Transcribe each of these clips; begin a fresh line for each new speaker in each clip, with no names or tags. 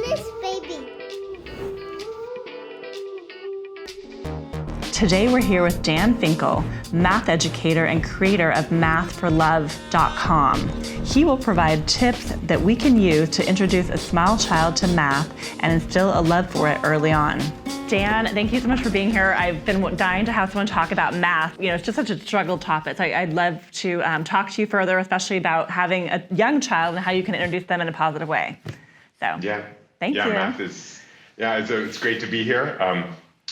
this baby.
Today we're here with Dan Finkel, math educator and creator of mathforlove.com. He will provide tips that we can use to introduce a small child to math and instill a love for it early on. Dan, thank you so much for being here. I've been dying to have someone talk about math. You know, it's just such a struggled topic. So I'd love to talk to you further, especially about having a young child and how you can introduce them in a positive way. So, thank you.
Math is, it's great to be here.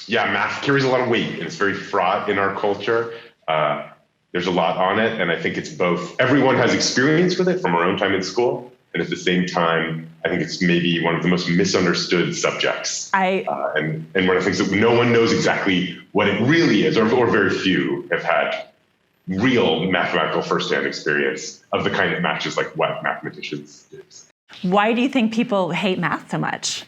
Math carries a lot of weight and it's very fraught in our culture. There's a lot on it. And I think it's both, everyone has experience with it from our own time in school. And at the same time, I think it's maybe one of the most misunderstood subjects. And one of the things that no one knows exactly what it really is, or very few have had real mathematical firsthand experience of the kind that matches like what mathematicians do.
Why do you think people hate math so much?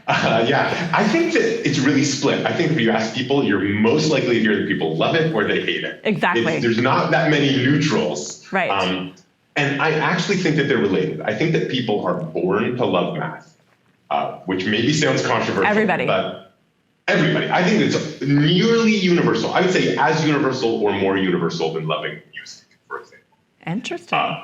I think that it's really split. I think if you ask people, you're most likely to hear that people love it or they hate it.
Exactly.
There's not that many neutrals.
Right.
And I actually think that they're related. I think that people are born to love math, which maybe sounds controversial.
Everybody.
But everybody. I think it's nearly universal. I would say as universal or more universal than loving music, for example.
Interesting.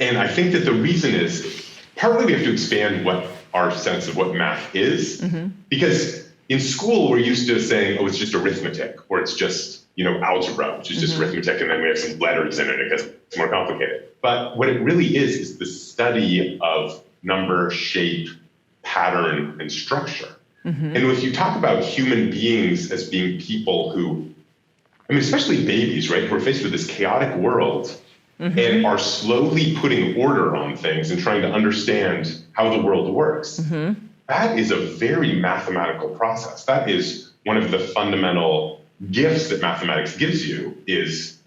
And I think that the reason is, partly we have to expand what our sense of what math is, because in school we're used to saying, oh, it's just arithmetic, or it's just, algebra, which is just arithmetic, and then we have some letters in it because it's more complicated. But what it really is the study of number, shape, pattern, and structure. And if you talk about human beings as being people who, especially babies, right, who are faced with this chaotic world and are slowly putting order on things and trying to understand how the world works, that is a very mathematical process. That is one of the fundamental gifts that mathematics gives you is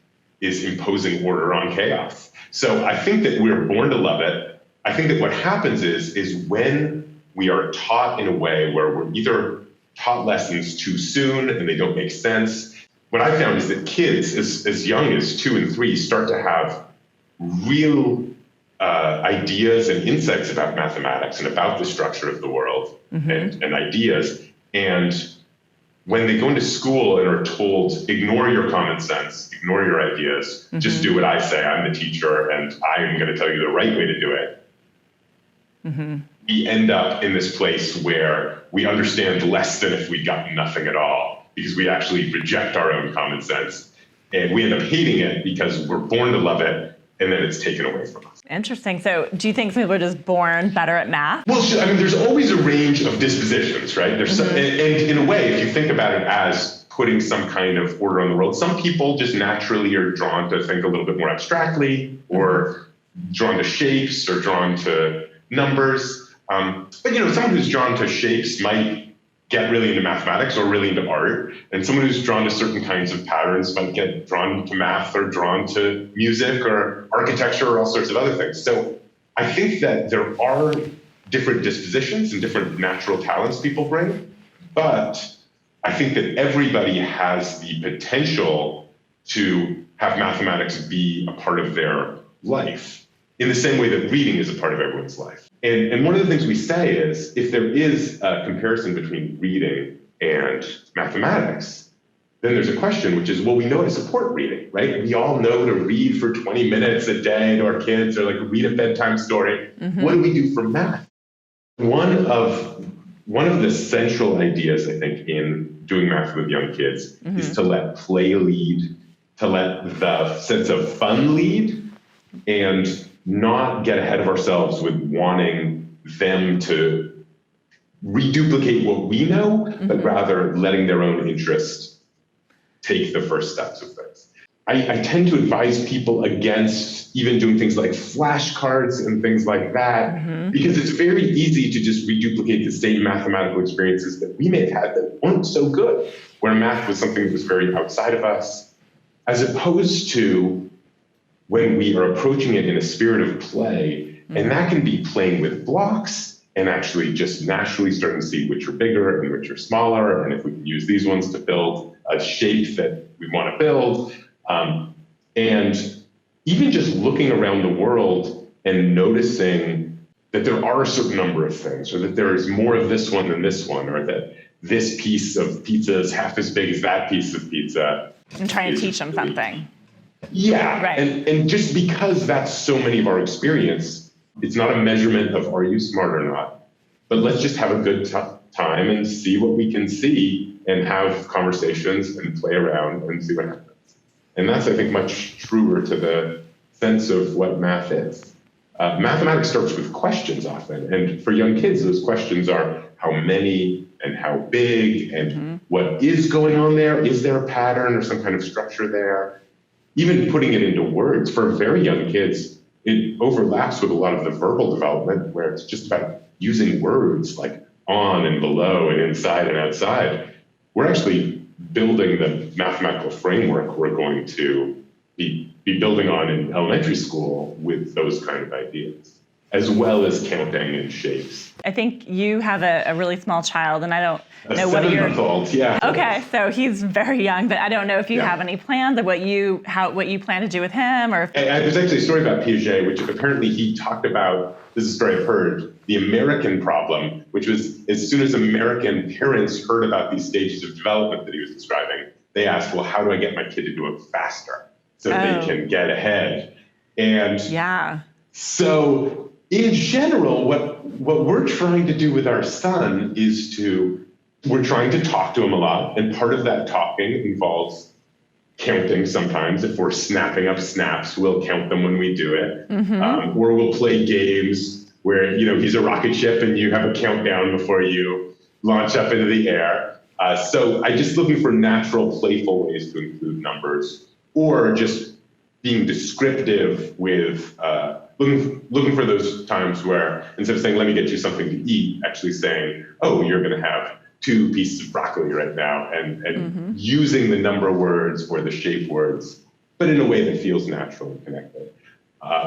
imposing order on chaos. So I think that we're born to love it. I think that what happens is when we are taught in a way where we're either taught lessons too soon and they don't make sense. What I found is that kids as young as 2 and 3 start to have real ideas and insights about mathematics and about the structure of the world and ideas. And when they go into school and are told, ignore your common sense, ignore your ideas, just do what I say, I'm the teacher, and I am going to tell you the right way to do it. We end up in this place where we understand less than if we got nothing at all, because we actually reject our own common sense. And we end up hating it because we're born to love it, and then it's taken away from us.
Interesting. So do you think some people are just born better at math?
Well, there's always a range of dispositions, right? There's some, and in a way, if you think about it as putting some kind of order on the world, some people just naturally are drawn to think a little bit more abstractly, or drawn to shapes, or drawn to numbers. But someone who's drawn to shapes might get really into mathematics or really into art. And someone who's drawn to certain kinds of patterns might get drawn to math or drawn to music or architecture or all sorts of other things. So I think that there are different dispositions and different natural talents people bring, but I think that everybody has the potential to have mathematics be a part of their life in the same way that reading is a part of everyone's life. And one of the things we say is, if there is a comparison between reading and mathematics, then there's a question, which is, well, we know how to support reading, right? We all know to read for 20 minutes a day to our kids, or like read a bedtime story. What do we do for math? One of the central ideas, I think, in doing math with young kids is to let play lead, to let the sense of fun lead, and not get ahead of ourselves with wanting them to reduplicate what we know, but rather letting their own interest take the first steps of things. I tend to advise people against even doing things like flashcards and things like that, because it's very easy to just reduplicate the same mathematical experiences that we may have had that weren't so good, where math was something that was very outside of us, as opposed to when we are approaching it in a spirit of play, and that can be playing with blocks and actually just naturally starting to see which are bigger and which are smaller, and if we can use these ones to build a shape that we want to build. And even just looking around the world and noticing that there are a certain number of things, or that there is more of this one than this one, or that this piece of pizza is half as big as that piece of pizza.
And trying to teach them something.
Yeah,
Right.
And just because that's so many of our experience, it's not a measurement of are you smart or not, but let's just have a good time and see what we can see and have conversations and play around and see what happens. And that's, I think, much truer to the sense of what math is. Mathematics starts with questions often, and for young kids, those questions are how many and how big and what is going on there? Is there a pattern or some kind of structure there? Even putting it into words for very young kids, it overlaps with a lot of the verbal development where it's just about using words like on and below and inside and outside. We're actually building the mathematical framework we're going to be building on in elementary school with those kind of ideas, as well as counting and shapes.
I think you have a really small child, and I don't know
what you're... 7-month-old, yeah.
Okay, so he's very young, but I don't know if you have any plans of what you plan to do with him, or...
There's actually a story about Piaget, which apparently he talked about, this is a story I've heard, the American problem, which was as soon as American parents heard about these stages of development that he was describing, they asked, well, how do I get my kid to do it faster so they can get ahead? And so in general, what we're trying to do with our son is we're trying to talk to him a lot. And part of that talking involves counting sometimes. If we're snapping up snaps, we'll count them when we do it. Or we'll play games where, he's a rocket ship and you have a countdown before you launch up into the air. So I'm just looking for natural, playful ways to include numbers, or just being descriptive with looking for those times where instead of saying, let me get you something to eat, actually saying, oh, you're going to have 2 pieces of broccoli right now, and using the number words or the shape words, but in a way that feels natural and connected.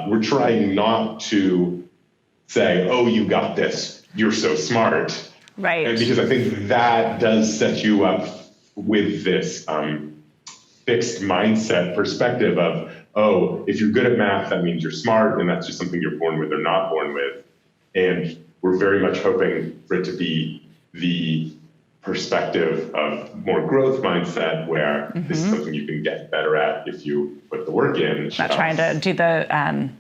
We're trying not to say, oh, you got this, you're so smart.
Right.
And because I think that does set you up with this fixed mindset perspective of, oh, if you're good at math, that means you're smart, and that's just something you're born with or not born with. And we're very much hoping for it to be the perspective of more growth mindset, where this is something you can get better at if you put the work in.
Not trying to do the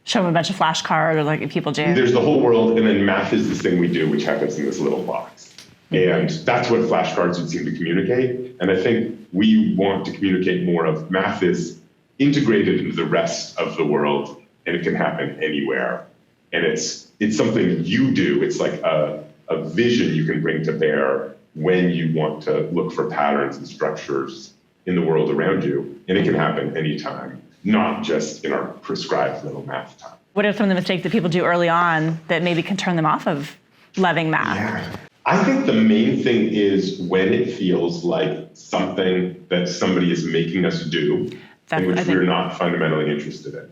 show them a bunch of flashcards or like people do.
There's the whole world, and then math is this thing we do, which happens in this little box. And that's what flashcards would seem to communicate. And I think we want to communicate more of math is integrated into the rest of the world, and it can happen anywhere. And it's something you do. It's like a vision you can bring to bear when you want to look for patterns and structures in the world around you. And it can happen anytime, not just in our prescribed little math time.
What are some of the mistakes that people do early on that maybe can turn them off of loving math?
Yeah. I think the main thing is when it feels like something that somebody is making us do, in which we're not fundamentally interested in.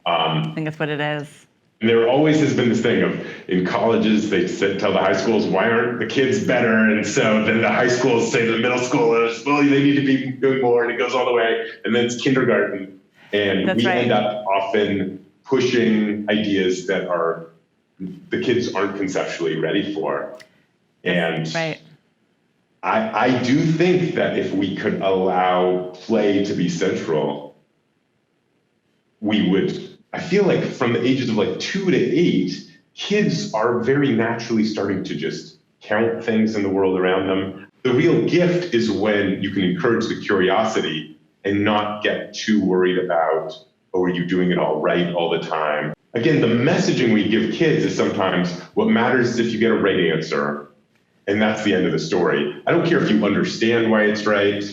I think that's what it is.
And there always has been this thing of, in colleges, they tell the high schools, why aren't the kids better? And so then the high schools say to the middle schoolers, well, they need to be doing more, and it goes all the way. And then it's kindergarten. And we end up often pushing ideas that the kids aren't conceptually ready for. And I do think that if we could allow play to be central, we would. I feel like from the ages of 2 to 8, kids are very naturally starting to just count things in the world around them. The real gift is when you can encourage the curiosity and not get too worried about, oh, are you doing it all right all the time? Again, the messaging we give kids is sometimes what matters is if you get a right answer, and that's the end of the story. I don't care if you understand why it's right.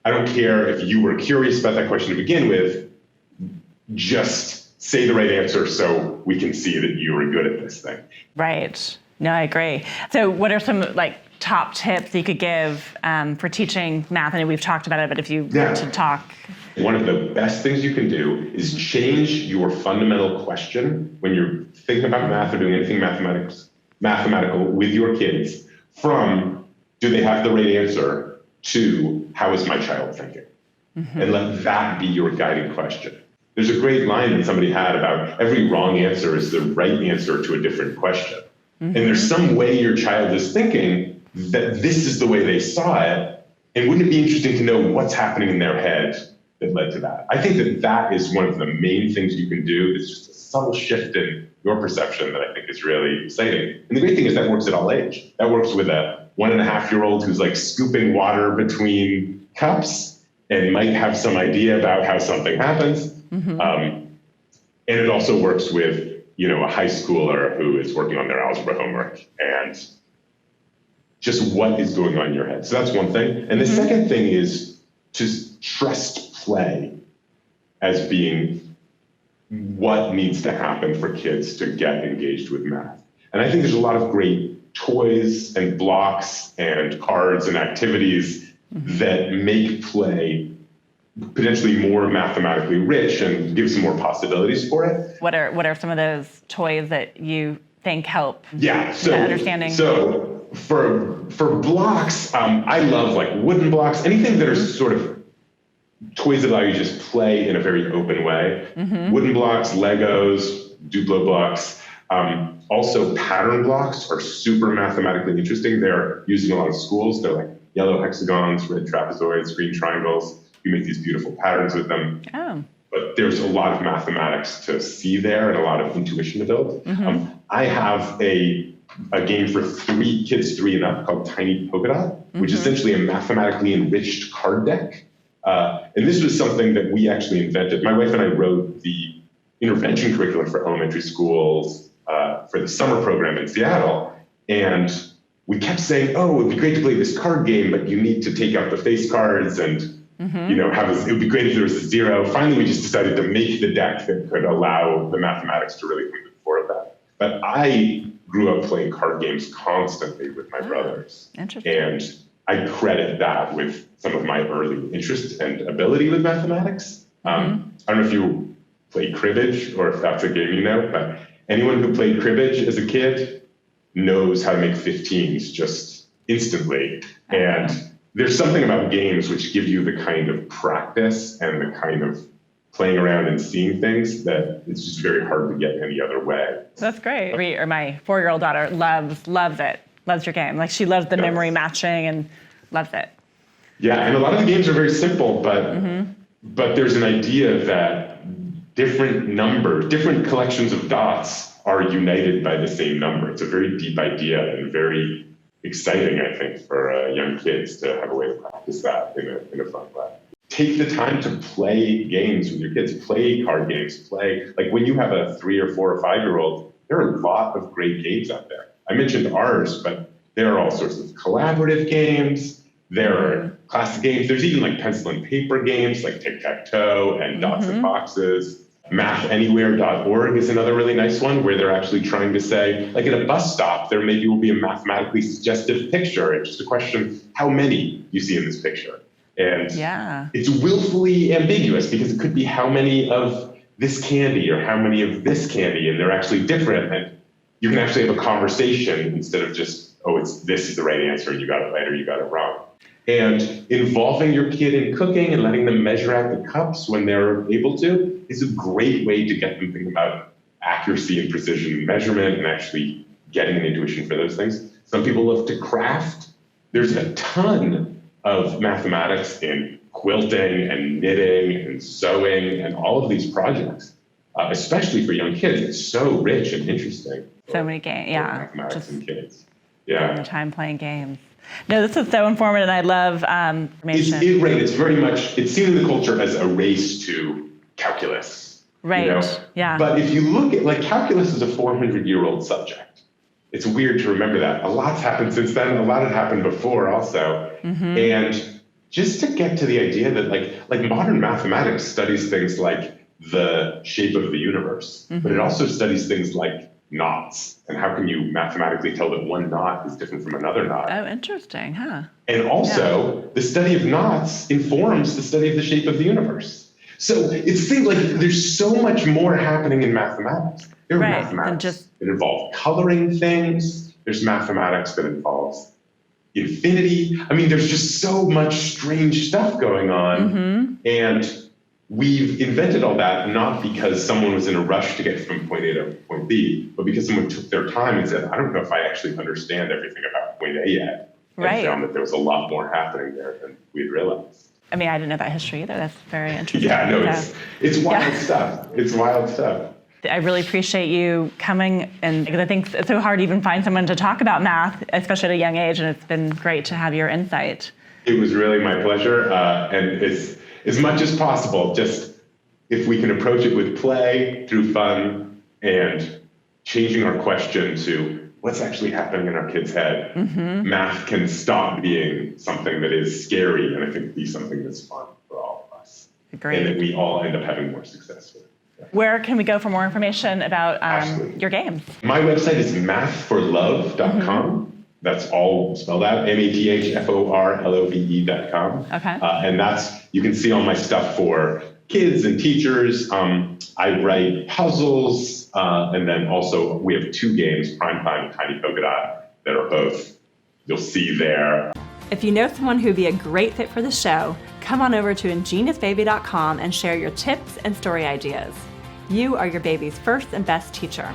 I don't care if you were curious about that question to begin with. Just say the right answer so we can see that you are good at this thing.
Right. No, I agree. So what are some top tips you could give for teaching math? I know we've talked about it, but if you were to talk.
One of the best things you can do is change your fundamental question when you're thinking about math or doing anything mathematical with your kids from, do they have the right answer, to, how is my child thinking? And let that be your guiding question. There's a great line that somebody had about every wrong answer is the right answer to a different question. And there's some way your child is thinking that this is the way they saw it. And wouldn't it be interesting to know what's happening in their head that led to that? I think that that is one of the main things you can do. It's just a subtle shift in your perception that I think is really exciting. And the great thing is that works at all age. That works with a 1.5-year-old who's like scooping water between cups and might have some idea about how something happens. And it also works with, a high schooler who is working on their algebra homework and just what is going on in your head. So that's one thing. And the second thing is to trust play as being what needs to happen for kids to get engaged with math. And I think there's a lot of great toys and blocks and cards and activities that make play potentially more mathematically rich and give some more possibilities for it.
What are some of those toys that you think help understanding?
So for blocks, I love like wooden blocks, anything that are sort of toys that allow you to just play in a very open way. Wooden blocks, Legos, Duplo blocks. Also pattern blocks are super mathematically interesting. They're used in a lot of schools. They're like yellow hexagons, red trapezoids, green triangles. You make these beautiful patterns with them. But there's a lot of mathematics to see there and a lot of intuition to build. I have a game for kids 3 and up called Tiny Polka Dot, which is essentially a mathematically enriched card deck. And this was something that we actually invented. My wife and I wrote the intervention curriculum for elementary schools for the summer program in Seattle. And we kept saying, it would be great to play this card game, but you need to take out the face cards and it would be great if there was a 0. Finally, we just decided to make the deck that could allow the mathematics to really come to the fore of that. But I grew up playing card games constantly with my brothers.
Interesting.
And I credit that with some of my early interest and ability with mathematics. I don't know if you play cribbage or if that's a game you know, but anyone who played cribbage as a kid knows how to make 15s just instantly. And there's something about games which give you the kind of practice and the kind of playing around and seeing things that it's just very hard to get any other way.
That's great. Or my 4-year-old daughter loves it, loves your game. Like she loves the memory matching and loves it.
Yeah, and a lot of the games are very simple, but there's an idea that different collections of dots are united by the same number. It's a very deep idea and very exciting, I think, for young kids to have a way to practice that in a fun way. Take the time to play games with your kids. Play card games. Like when you have a 3 or 4 or 5-year-old, there are a lot of great games out there. I mentioned ours, but there are all sorts of collaborative games. There are classic games. There's even like pencil and paper games like tic-tac-toe and dots and boxes. Mathanywhere.org is another really nice one where they're actually trying to say, like at a bus stop, there maybe will be a mathematically suggestive picture. It's just a question, how many you see in this picture? And it's willfully ambiguous because it could be how many of this candy or how many of this candy, and they're actually different. And you can actually have a conversation instead of just, this is the right answer and you got it right or you got it wrong. And involving your kid in cooking and letting them measure out the cups when they're able to is a great way to get them thinking about accuracy and precision and measurement and actually getting an intuition for those things. Some people love to craft. There's a ton of mathematics in quilting and knitting and sewing and all of these projects, especially for young kids. It's so rich and interesting.
So many games,
mathematics
just
and kids.
The time playing games. No, this is so informative, and I love information.
It's very much, it's seen in the culture as a race to calculus.
Right,
But if you look at, calculus is a 400-year-old subject. It's weird to remember that. A lot's happened since then. A lot had happened before also. And just to get to the idea that, like modern mathematics studies things like the shape of the universe, but it also studies things like knots, and how can you mathematically tell that one knot is different from another knot?
Oh, interesting, huh?
And also, the study of knots informs the study of the shape of the universe. So it's things like there's so much more happening in mathematics. There are mathematics that involve coloring things. There's mathematics that involves infinity. I mean, there's just so much strange stuff going on. And we've invented all that not because someone was in a rush to get from point A to point B, but because someone took their time and said, I don't know if I actually understand everything about point A yet.
Right.
And found that there was a lot more happening there than we'd realized.
I mean, I didn't know that history either. That's very interesting.
Yeah, no, it's wild stuff. It's wild stuff.
I really appreciate you coming, and because I think it's so hard to even find someone to talk about math, especially at a young age, and it's been great to have your insight.
It was really my pleasure, and it's as much as possible, just if we can approach it with play, through fun, and changing our question to what's actually happening in our kid's head, math can stop being something that is scary and I think be something that's fun for all of us.
Great.
And that we all end up having more success with. Yeah.
Where can we go for more information about your games?
My website is mathforlove.com. That's all spelled out, mathforlove.com.
Okay.
And you can see all my stuff for kids and teachers. I write puzzles, and then also we have 2 games, Prime Time and Tiny Polka Dot, that are both, you'll see there.
If you know someone who'd be a great fit for the show, come on over to ingeniousbaby.com and share your tips and story ideas. You are your baby's first and best teacher.